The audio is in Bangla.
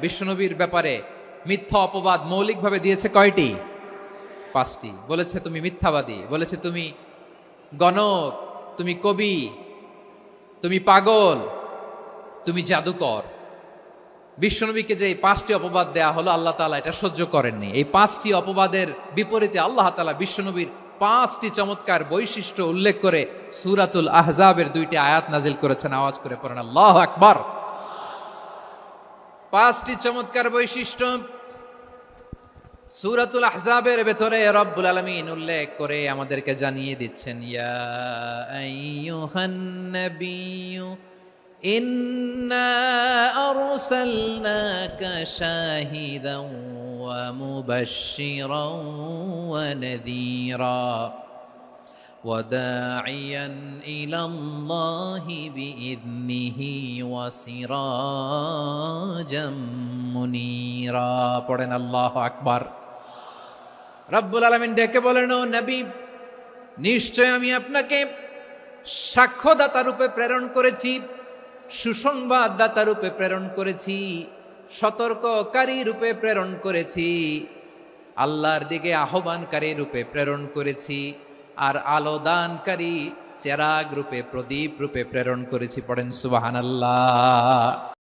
বিশ্বনবীর ব্যাপারে মিথ্যা অপবাদ মৌলিকভাবে দিয়েছে কয়টি? 5টি। বলেছে তুমি মিথ্যাবাদী, বলেছে তুমি গণক, তুমি কবি, তুমি পাগল, তুমি জাদুকর। বিশ্বনবীকে যে এই 5টি অপবাদ দেয়া হলো, আল্লাহ তাআলা এটা সহ্য করেননি। এই 5টি অপবাদের বিপরীতে আল্লাহ তাআলা বিশ্বনবীর 5টি চমৎকার বৈশিষ্ট্য উল্লেখ করে সূরাতুল আহজাবের 2টি আয়াত নাজিল করেছেন। আওয়াজ করে পড়েন আল্লাহু আকবার। 5টি চমৎকার বৈশিষ্ট্য সূরাতুল আহজাবের ভেতরে রব্বুল আলামিন উল্লেখ করে আমাদেরকে জানিয়ে দিচ্ছেন, ইয়া আইয়ুহান নাবিয়্যু ইন্না আরসালনাকা শাহিদান ওয়া মুবাশশিরান ওয়া নাযীরা وداعيا إلى الله بإذنه وسراجا منيرا পড়েন আল্লাহু আকবার। রব্বুল আলামিন ডেকে বলেন, ও নবী, নিশ্চয় আমি আপনাকে সাক্ষ্যদাতা রূপে প্রেরণ করেছি, সুসংবাদদাতা রূপে প্রেরণ করেছি, সতর্ককারী রূপে প্রেরণ করেছি, আল্লাহর দিকে আহ্বানকারী রূপে প্রেরণ করেছি, আর আলো দানকারী চেরাগ রূপে, প্রদীপ রূপে প্রেরণ করেছি। পড়েন সুবহানাল্লাহ।